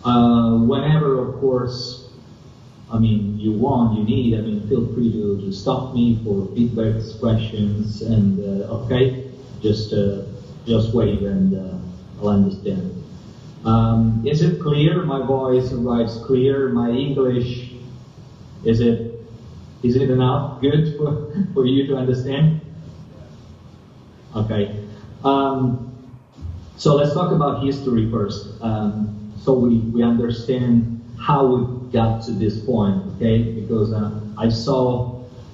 Whenever, of course, you want, you need, feel free to stop me for feedbacks, questions, and okay, just wait and I'll understand. Is it clear? My voice arrives clear. My English, is it enough? Good for you to understand? Okay. So let's talk about history first. So we understand how we got to this point, okay? Because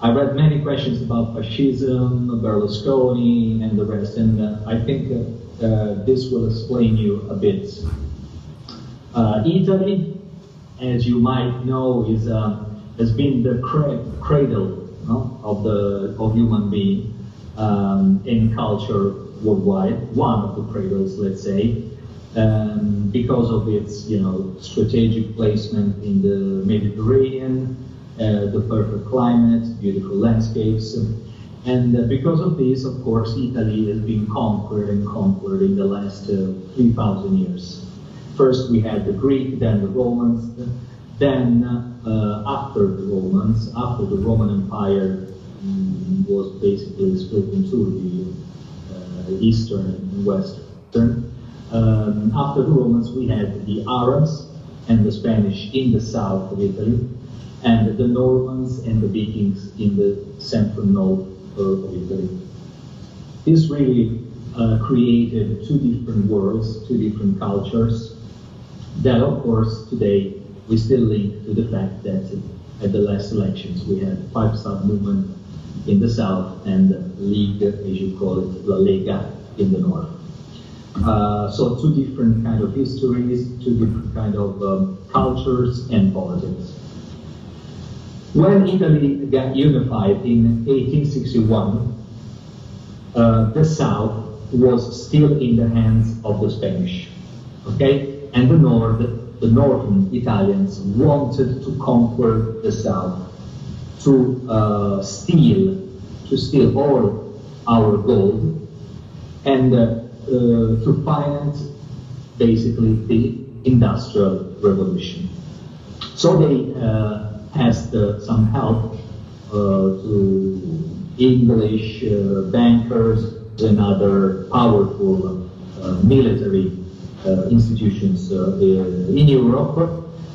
I read many questions about fascism, Berlusconi, and the rest, and I think this will explain you a bit. Italy, as you might know, has been the cradle of human being in culture worldwide, one of the cradles, let's say. Because of its, strategic placement in the Mediterranean, the perfect climate, beautiful landscapes, and because of this, of course, Italy has been conquered in the last 3,000 years. First we had the Greek, then the Romans, then after the Romans, after the Roman Empire was basically split into the Eastern and Western. After the Romans, we had the Arabs and the Spanish in the south of Italy, and the Normans and the Vikings in the central north of Italy. This really created two different worlds, two different cultures, that of course today we still link to the fact that at the last elections we had Five-Star Movement in the south and League, as you call it, La Lega in the north. So two different kind of histories, two different kind of cultures and politics. When Italy got unified in 1861, the south was still in the hands of the Spanish, okay? And the northern Italians wanted to conquer the south, to steal all our gold, and to finance basically the Industrial Revolution. So they asked some help to English bankers and other powerful military institutions in Europe,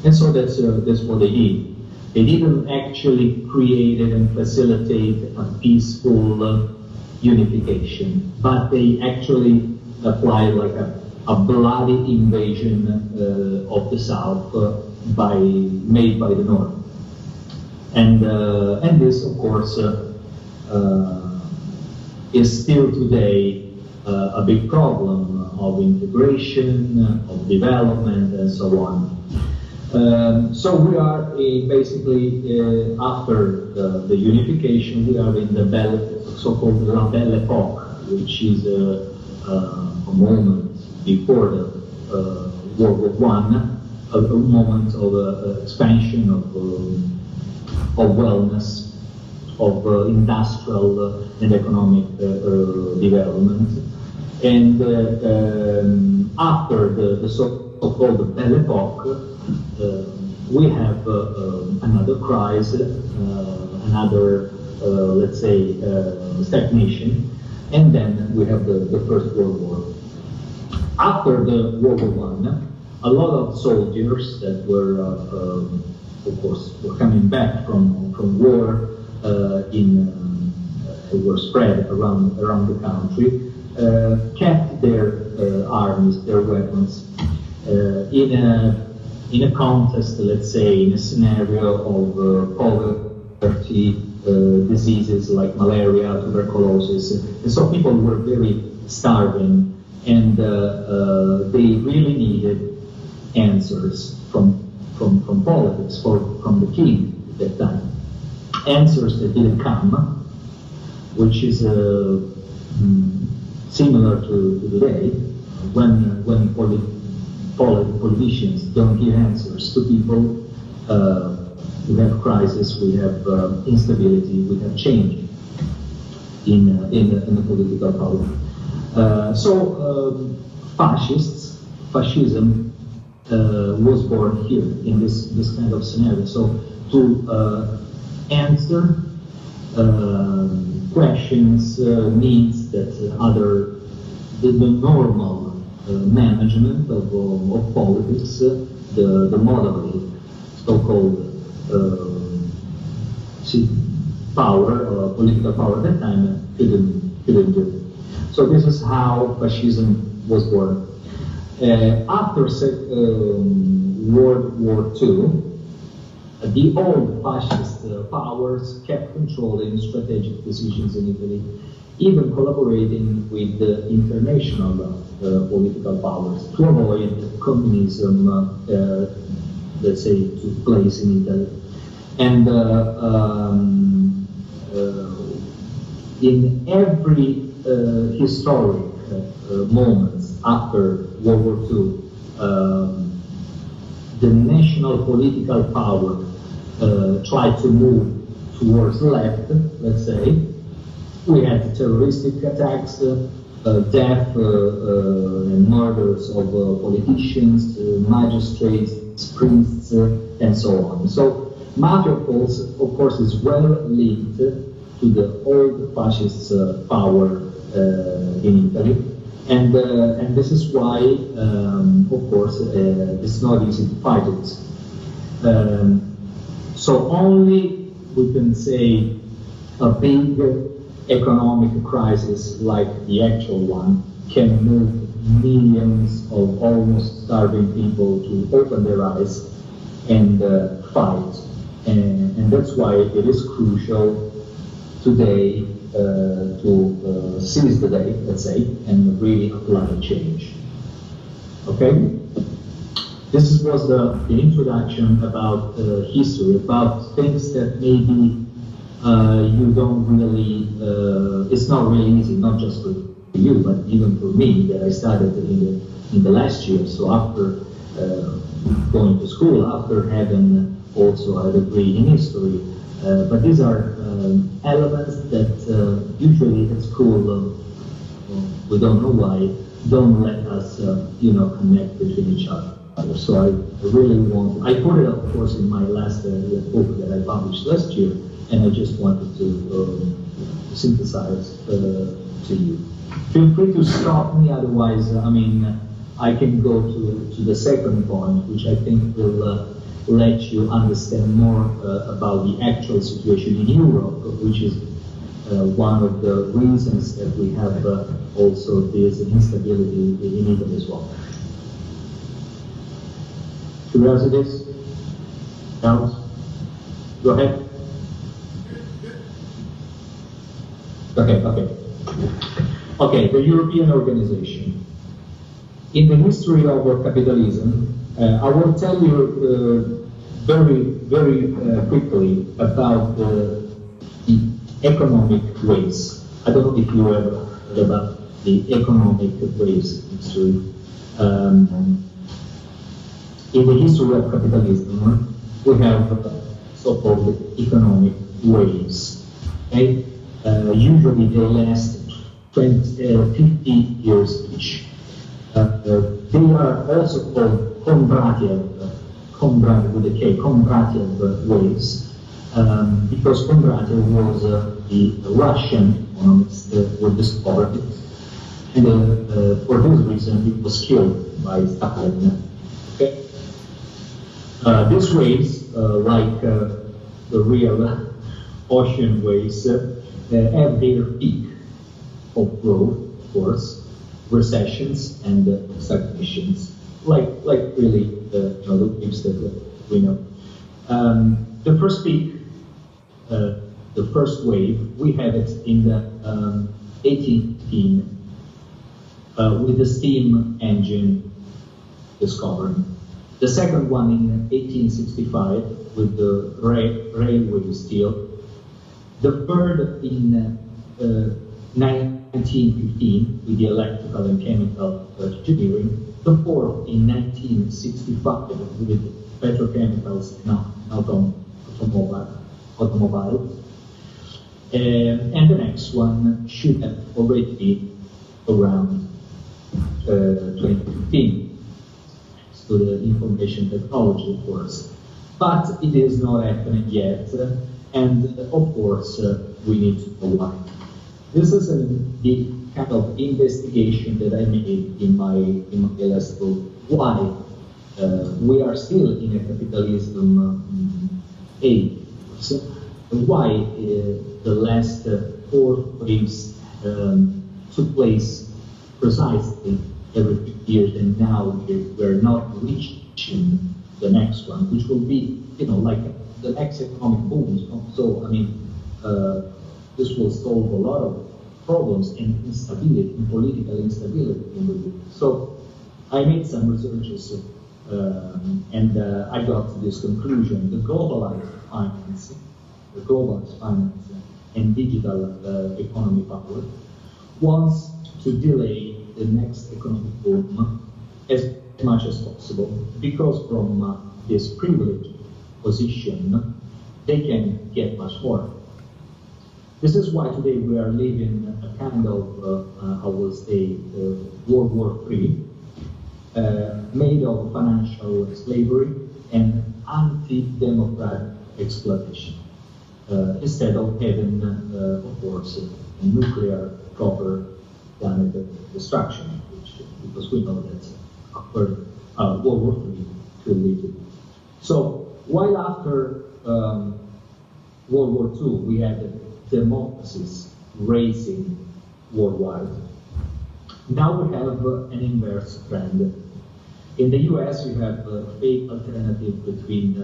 and so that's what they did. They didn't actually create and facilitate a peaceful unification, but they actually applied like a bloody invasion of the south made by the north, and this of course is still today a big problem of integration, of development, and so on. So we are basically after the unification, we are in the so-called La Belle Époque, which is a moment before the World War I, a moment of expansion of wellness, of industrial and economic development. And after the so-called Belle Époque, we have another crisis, another, let's say, stagnation, and then we have the First World War. After the World War I, a lot of soldiers that were, of course, were coming back from war were spread around the country, kept their armies, their weapons, in a contest, let's say, in a scenario of poverty, diseases like malaria, tuberculosis, and so people were very starving, and they really needed answers from politics, from the king at that time. Answers that didn't come, which is similar to today, when politicians don't give answers to people. We have crisis, we have instability, we have change in the political power. So fascism was born here in this kind of scenario. So to answer questions, needs that the normal management of politics, the model, so-called power, political power at that time couldn't do. So this is how fascism was born. After World War II, the old fascist powers kept controlling strategic decisions in Italy, even collaborating with the international political powers to avoid communism, let's say, took place in Italy. And in every historic moments after World War II, the national political power tried to move towards left, let's say. We had terroristic attacks, death and murders of politicians, magistrates, priests, and so on. So mafia, of course, is well linked to the old fascist power in Italy. And this is why, of course, it's not easy to fight it. So only we can say a big economic crisis like the actual one can move millions of almost starving people to open their eyes and fight. And that's why it is crucial today to seize the day, let's say, and really apply change. Okay? This was the introduction about history, about things that maybe you don't really, it's not really easy, not just for you, but even for me, that I started in the last year. So after going to school, after having also a degree in history, but these are elements that usually at school, we don't know why, don't let us, connect between each other. So I really want, I put it of course in my last book that I published last year, and I just wanted to synthesize to you. Feel free to stop me, otherwise, I can go to the second point, which I think will let you understand more about the actual situation in Europe, which is one of the reasons that we have also this instability in Italy as well. Curiosities? Doubts? Go ahead. Okay, the European organization. In the history of capitalism, I will tell you very quickly about the economic waves. I don't know if you ever heard about the economic waves history. In the history of capitalism, we have so-called economic waves. Okay? Usually they last 50 years each. They are also called Kondratiev with a K, Kondratiev waves, because Kondratiev was the Russian economist who discovered it, and for this reason he was killed by Stalin. Okay. These waves, like the real ocean waves, have their peak of growth, of course, recessions and stagnations, like really the waves that we know. The first peak, the first wave, we had it in the 1815 with the steam engine discovered. The second one in 1865 with the railway steel. The third in 1915 with the electrical and chemical engineering. The fourth in 1965 with petrochemicals and automobiles. And the next one should have already been around 2015. to the information technology, of course. But it is not happening yet, and of course we need to know why. This is the kind of investigation that I made in my last book. Why we are still in a capitalism age? Why the last four waves took place precisely every 50 years, and now we're not reaching the next one, which will be, like the next economic boom. So, I mean, this will solve a lot of problems and instability, and political instability in the world. So, I made some researches, and I got to this conclusion: the globalized finance and digital economy power wants to delay the next economic boom as much as possible, because from this privileged position they can get much more. This is why today we are living a kind of, I will say, World War III, made of financial slavery and anti-democratic exploitation, instead of having, of course, a nuclear proper planet destruction, because we know that after World War III will lead to. So while after World War II we had democracies raising worldwide, now we have an inverse trend. In the US, you have a fake alternative between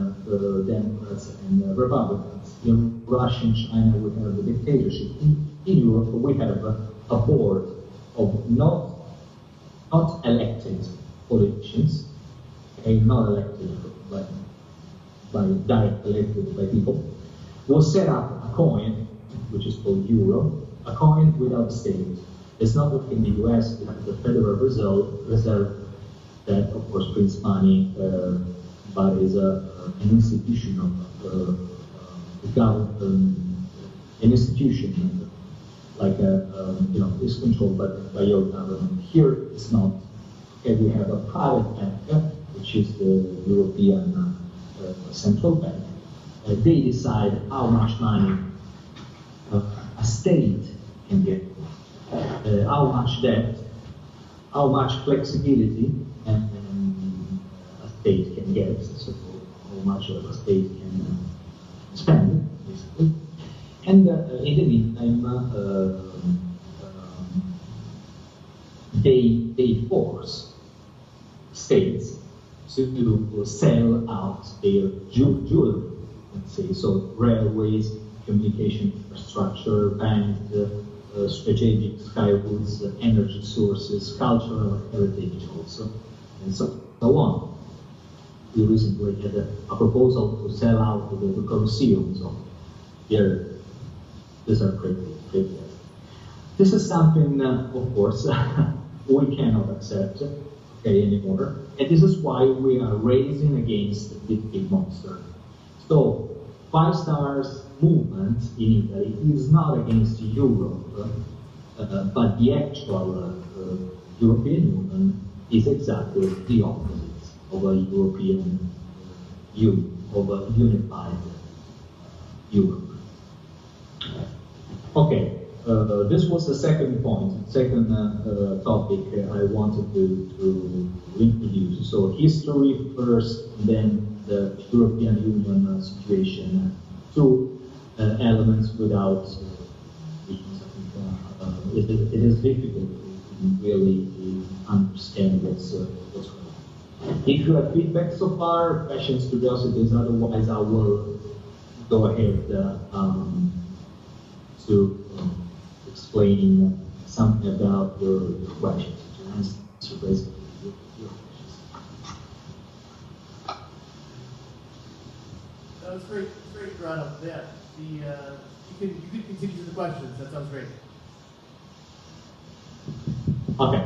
Democrats and Republicans. In Russia and China, we have a dictatorship. In Europe, we have a board of not elected politicians, okay, not elected by direct elected by people, will set up a coin, which is called euro, a coin without state. It's not like in the US, you have the Federal Reserve that, of course, prints money, but is an institution of the government, an institution like is controlled by your government. Here, it's not. Okay, we have a private bank, which is the European Central Bank. They decide how much money a state can get, how much debt, how much flexibility a state can get, so how much of a state can spend, basically. And in the meantime, they force states to sell out their jewelry, let's say, so railways, communication infrastructure, banks, strategic skyroutes, energy sources, cultural heritage also, and so on. We recently had a proposal to sell out the Colosseum, so these are great. This is something, of course, we cannot accept anymore, and this is why we are raising against this big monster. So, Five Stars movement in Italy is not against Europe, but the actual European Union is exactly the opposite of a European Union, of a unified Europe. Okay, this was the second point, second topic I wanted to introduce. So history first, then the European Union situation. Two elements without which I think it is difficult to really understand what's going on. If you have feedback so far, questions, curiosities, otherwise I will go ahead to explain something about your questions, to answer basically your questions. That was great brought up that. You can continue the questions. That sounds great. Okay.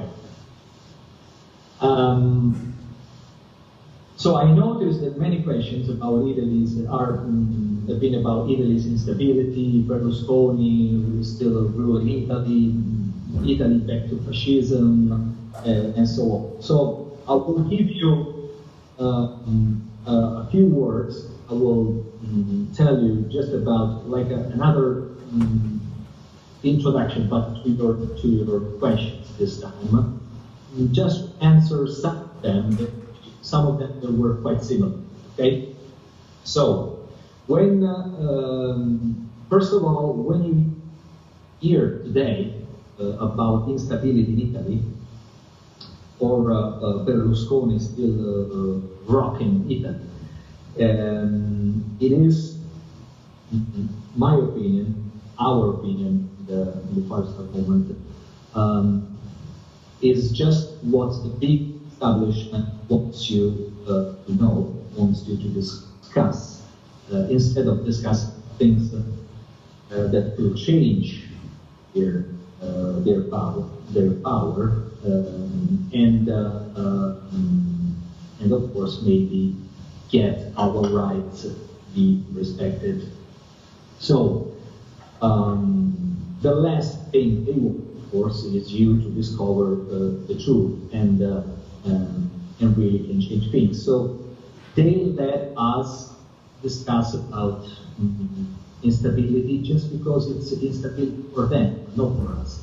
So I noticed that many questions about Italy's have been about Italy's instability, Berlusconi who is still ruling Italy back to fascism, and so on. So I will give you a few words. I will tell you just about like another introduction, but to your questions this time. Just answer some of them. Some of them were quite similar. Okay. So when first of all, when you hear today about instability in Italy, or Berlusconi still rocking Italy, it is, my opinion, our opinion, in the first moment, is just what the big establishment wants you to know, wants you to discuss, instead of discussing things that will change their power, and of course maybe get our rights be respected. So the last thing they want, of course, is you to discover the truth and really can change things. So they let us discuss about instability just because it's instability for them, not for us.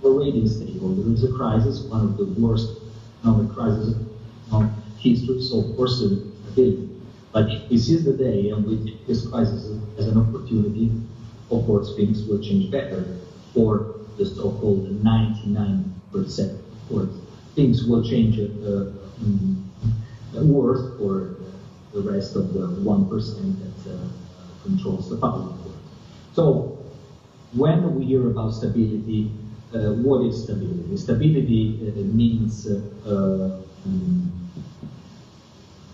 We're already stable. There is a crisis, one of the worst economic crises of history, so of course there is stability. But if we seize the day and we take this crisis as an opportunity, of course things will change better for the so-called 99%. Of course, things will change worse for the rest of the 1% that controls the power. So when we hear about stability, what is stability? Stability means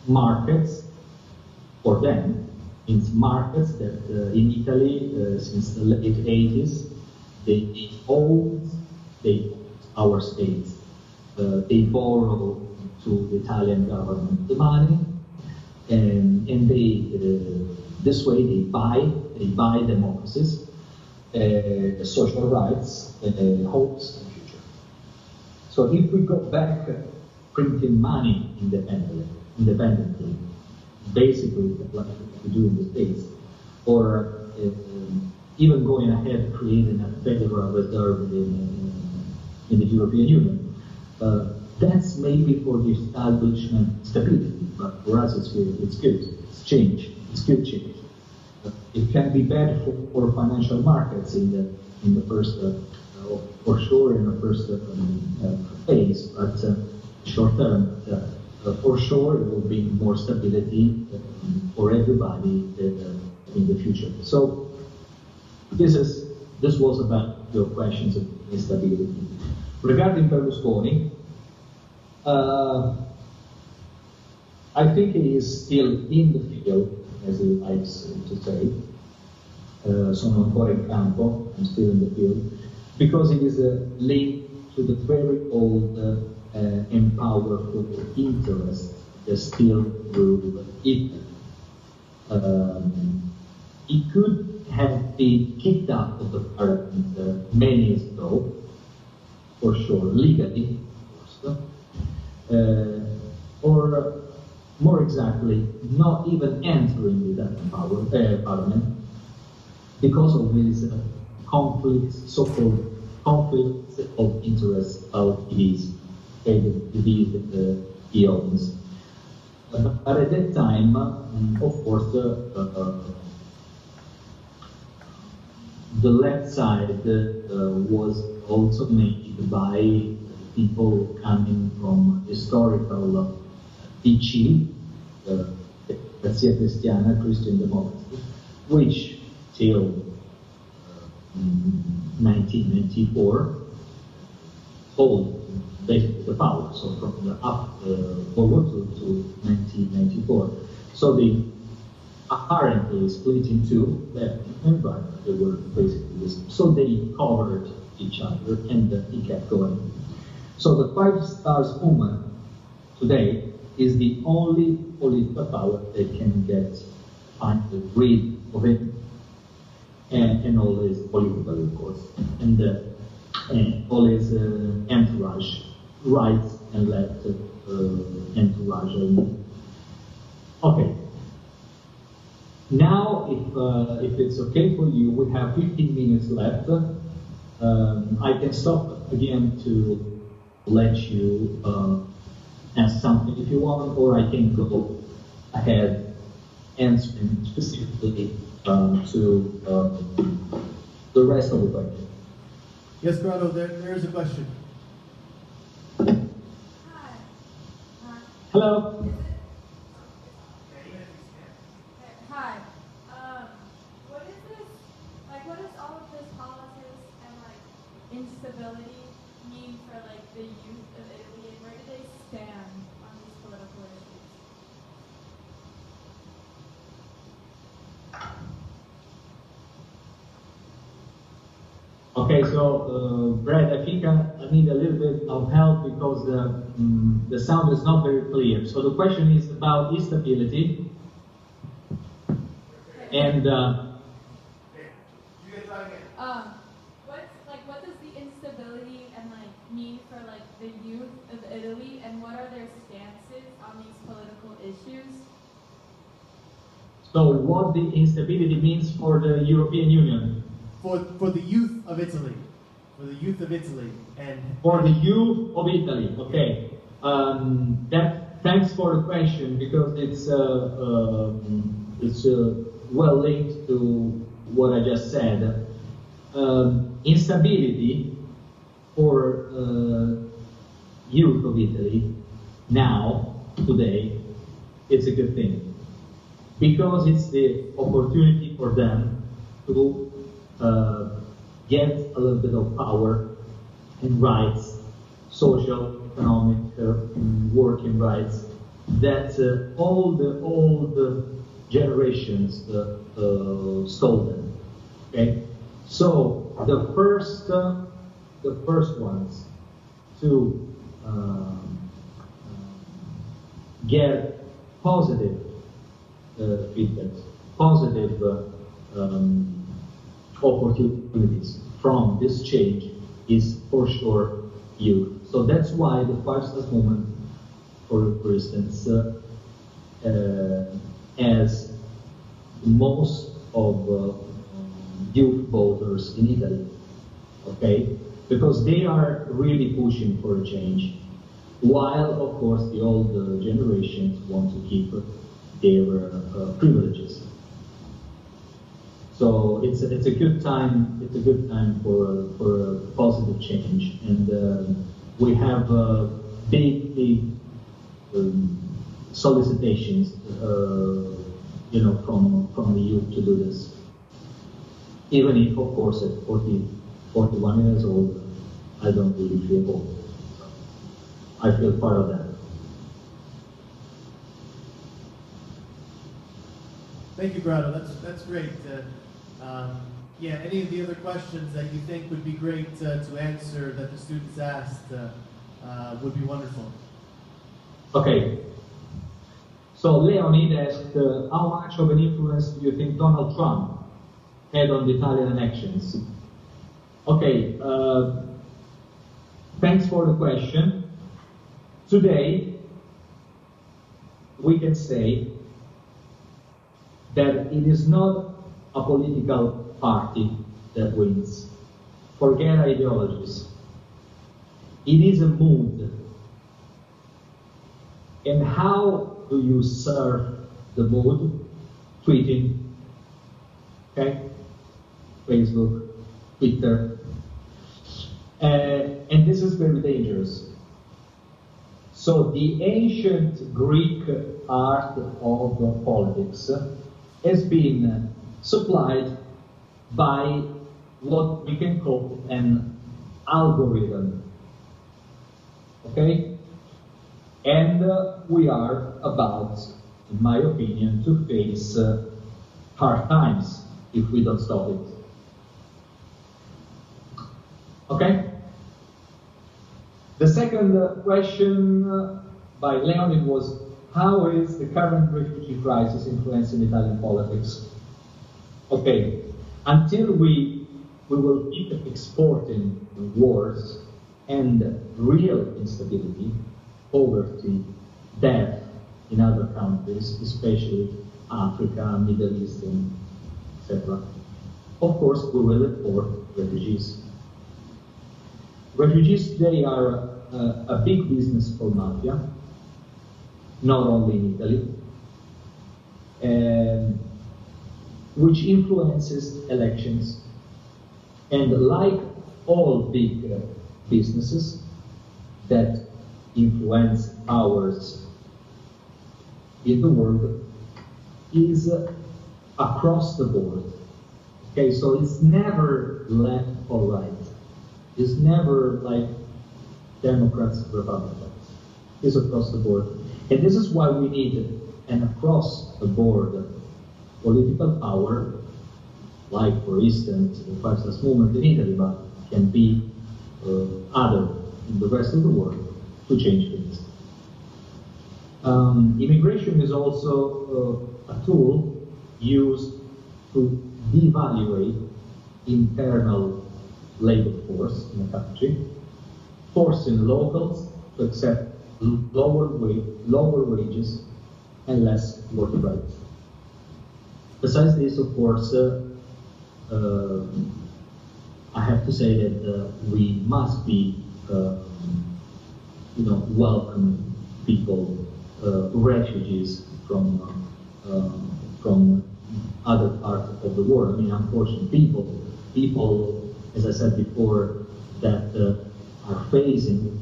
markets, for them, means markets that in Italy, since the late 80s, they own our states. They borrow to the Italian government the money, and they this way they buy democracies, social rights, hopes, and future. So if we go back printing money independently, basically what we do in the States, or even going ahead creating a federal reserve in the European Union, that's maybe for the establishment stability, but for us it's good, it's change, it's good change. It can be bad for financial markets in the first, for sure, in the first phase, but short term, for sure, it will bring more stability for everybody in the future. So this was about your questions of instability. Regarding Berlusconi, I think he is still in the field, as he likes to say. Sono ancora in campo, I'm still in the field, because it is linked to the very old and powerful interests that still rule Italy. He could have been kicked out of the parliament many years ago, for sure, legally, of course, or more exactly, not even entering the parliament because of his conflicts, so-called conflicts of interest of his that he owns. But at that time, of course, the left side was also made by people coming from historical DC, Democrazia Cristiana, Christian Democracy, which till 1994 hold basically the power. So from the forward to 1994. So they apparently split in two, left and right. They were basically this. So they covered each other, and it kept going. So the Five Stars movement today is the only political power that can get finally rid of it, and all is political, of course, and all is entourage, right and left entourage, Now, if it's okay for you, we have 15 minutes left. I can stop again to let you ask something if you want, or I can go ahead answering specifically to the rest of the question. Yes, Corrado, there is a question. Hi. Hello. Hi. What is this? Like, what does all of this politics and like instability mean for like the youth of Italy, and where do they stand on these political issues? Okay, so Brad, I think I need a little bit of help because the sound is not very clear. So the question is about instability and What does the instability and like mean for like the youth of Italy, and what are their stances on these political issues? so what the instability means for the European Union, For the youth of Italy. For the youth of Italy. And for the youth of Italy. Okay, thanks for the question because it's well linked to what I just said. Instability for youth of Italy now, today, it's a good thing because it's the opportunity for them to get a little bit of power and rights, social, economic, working rights that all the old generations stole them. Okay, so the first ones to get positive feedback, positive opportunities from this change is for sure youth. So that's why the 5 Stars movement, for instance, has most of youth voters in Italy, okay? Because they are really pushing for a change, while of course the old generations want to keep their privileges. So it's a good time. It's a good time for a positive change, and we have big solicitations, from the youth to do this. Even if, of course, at 41 years old, I don't really feel old. I feel part of that. thank you, Corrado. That's great. Yeah, any of the other questions that you think would be great to answer that the students asked would be wonderful. Okay. So Leonid asked, how much of an influence do you think Donald Trump had on the Italian elections? Okay, thanks for the question. Today, we can say that it is not a political party that wins. Forget ideologies. It is a mood. And how do you serve the mood? Tweeting, okay? Facebook, Twitter. And this is very dangerous. So the ancient Greek art of politics has been supplied by what we can call an algorithm. Okay? And we are about, in my opinion, to face hard times if we don't stop it. Okay? The second question by Leonid was, how is the current refugee crisis influencing Italian politics? Okay, until we will keep exporting wars and real instability, poverty, death, in other countries, especially Africa, Middle East, etc. Of course, we will import refugees. Refugees, they are a big business for mafia, not only in Italy, which influences elections. And like all big businesses that influence powers in the world, is across the board. Okay, so it's never left or right. It's never like Democrats, Republicans. It's across the board. And this is why we need an across the board political power, like for instance the Five Stars Movement in Italy, but can be other in the rest of the world, to change things. Immigration is also a tool used to devaluate internal labor force in a country, forcing locals to accept lower wages and less work rights. Besides this, of course, I have to say that we must be, welcome people, refugees from other parts of the world. I mean, unfortunately, people, as I said before, that are facing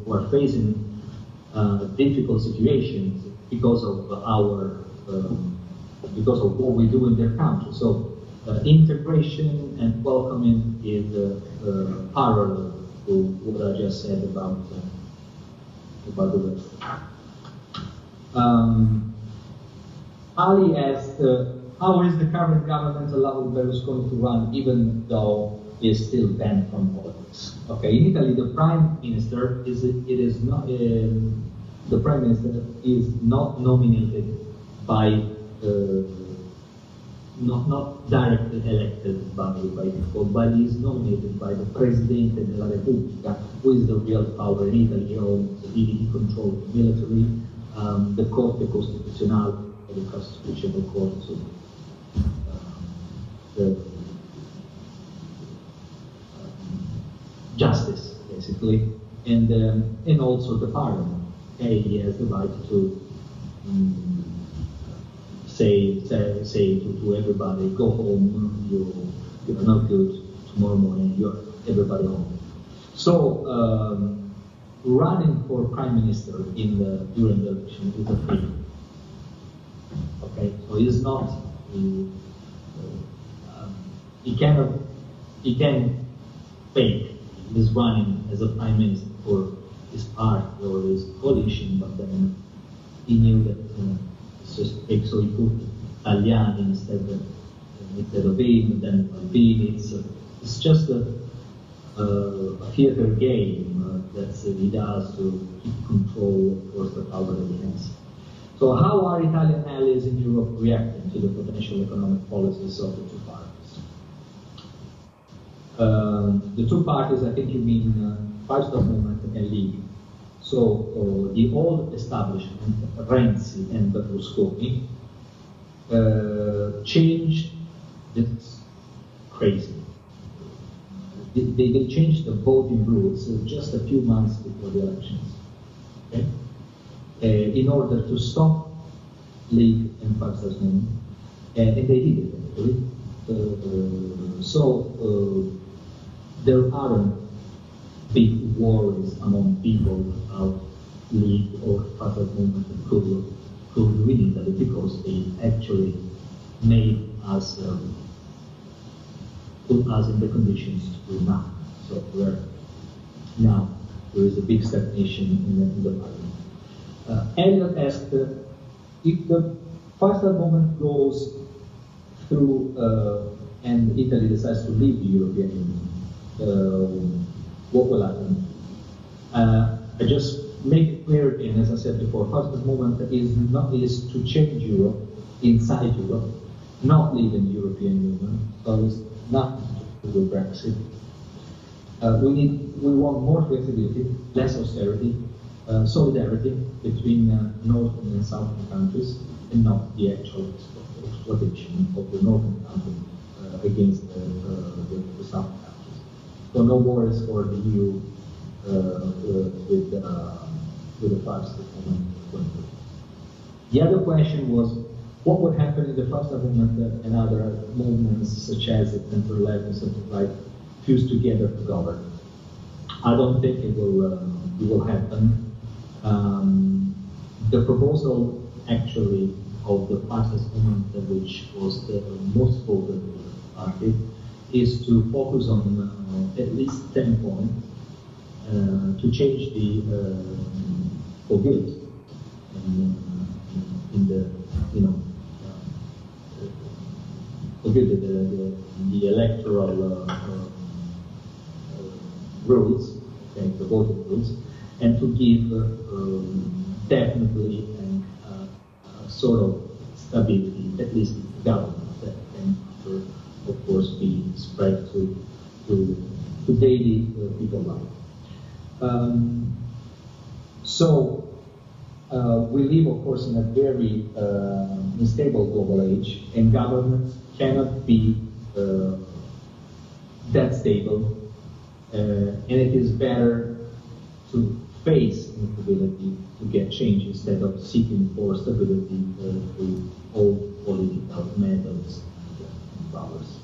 difficult situations because of because of what we do in their country. So integration and welcoming is parallel to what I just said about the rest. Ali asked, how is the current government allowing Berlusconi to run even though he is still banned from politics? Okay, in Italy, the prime minister is not nominated by not directly elected by people, but he is nominated by the Presidente della Repubblica, who is the real power in Italy. He controls the military, the Corte Costituzionale, the constitutional court, so the justice, basically, and also the parliament. Okay, he has the right to say to everybody, go home, you're not good, tomorrow morning you're everybody home. So running for prime minister during the election is a freedom. Okay, so he's not he can fake he's running as a prime minister for his party or his coalition, but then he knew that it's just fake, so he put Tagliani instead of him, then Salvini. It's just a theater game that he does to keep control, of course, the power that he has. So how are Italian allies in Europe reacting to the potential economic policies of the two parties? The two parties, I think you mean Five Stars Movement and League. So the old establishment, Renzi and Berlusconi, changed. It's crazy. They changed the voting rules just a few months before the elections, okay? In order to stop League and Five Stars Movement, and they did it actually. There aren't big worries among people about League or Five Stars Movement could win Italy, because they actually made us put us in the conditions to do now. So now there is a big stagnation in the parliament. Elliot asked if the Five Stars Movement goes through and Italy decides to leave the European Union, what will happen? I just make it clear again, as I said before, Five Stars Movement is to change Europe, inside Europe, not leave the European Union. So it's nothing to do with Brexit. We want more flexibility, less austerity, solidarity between northern and southern countries, and not the actual exploitation of the northern country against the southern countries. So no worries for the EU with the first settlement. The other question was, what would happen if the first settlement and other movements such as the 10-11, something like, fuse together to govern? I don't think it will happen. The proposal actually of the fastest movement, which was the most voted party, is to focus on at least 10 points to change the for good in the for good the electoral rules, okay, the voting rules, and to give definitely sort of stability, at least government, that can, of course, be spread to daily people life. So we live, of course, in a very unstable global age, and governments cannot be that stable, and it is better to face instability to get change instead of seeking for stability through old political methods and powers.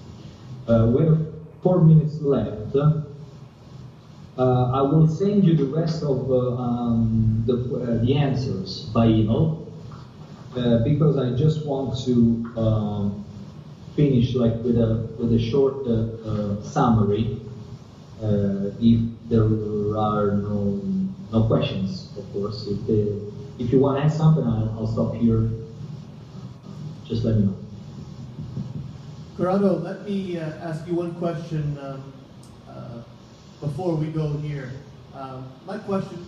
We have 4 minutes left. I will send you the rest of the answers by email because I just want to finish like with a short summary. If there are no questions, of course. If you want to add something, I'll stop here. Just let me know. Corrado, let me ask you one question before we go here. My question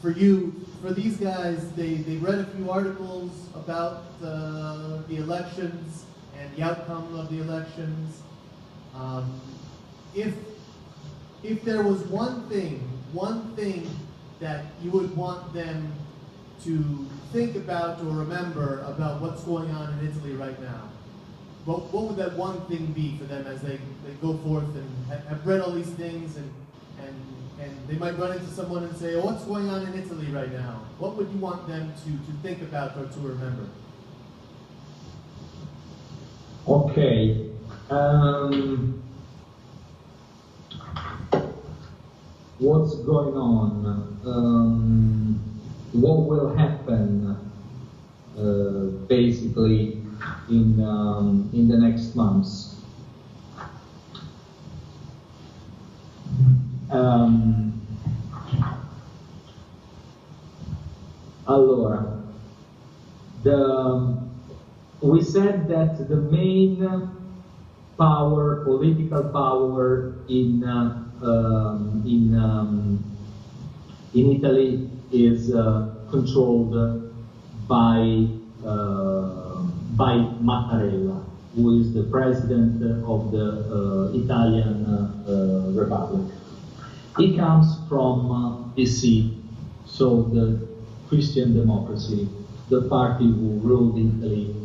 for you, for these guys, they read a few articles about the elections and the outcome of the elections. If there was one thing that you would want them to think about or remember about what's going on in Italy right now, what would that one thing be for them as they go forth and have read all these things and they might run into someone and say, oh, what's going on in Italy right now? What would you want them to think about or to remember? Okay. What's going on? What will happen basically in the next months? Allora, we said that the main power, political power in Italy is controlled by Mattarella, who is the president of the Italian Republic. He comes from DC, so the Christian democracy, the party who ruled Italy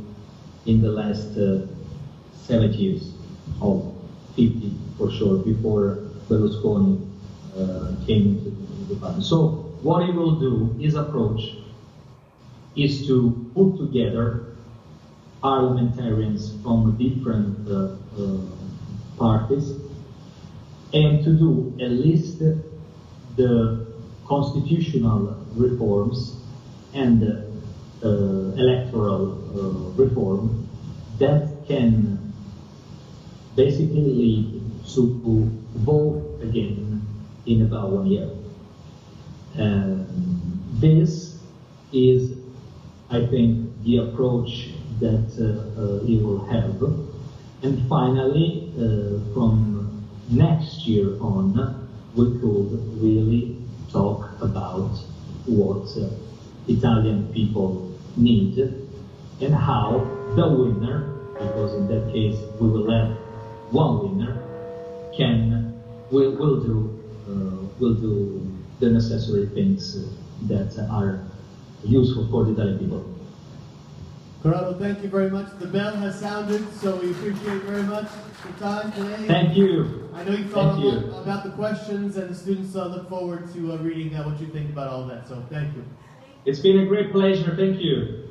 in the last 70 years, or 50 for sure, before Berlusconi came into the party. So what he will do, his approach, is to put together parliamentarians from different parties and to do at least the constitutional reforms and electoral reform that can basically lead to vote again in about 1 year. This is, I think, the approach that he will have. And finally, from next year on, we could really talk about what Italian people need and how the winner, because in that case we will have one winner, will do the necessary things that are useful for the Italian people. Corrado, thank you very much. The bell has sounded, so we appreciate very much your time today. Thank you. I know you thought Thank a lot you. about the questions, and the students look forward to reading what you think about all that. So thank you. It's been a great pleasure. Thank you.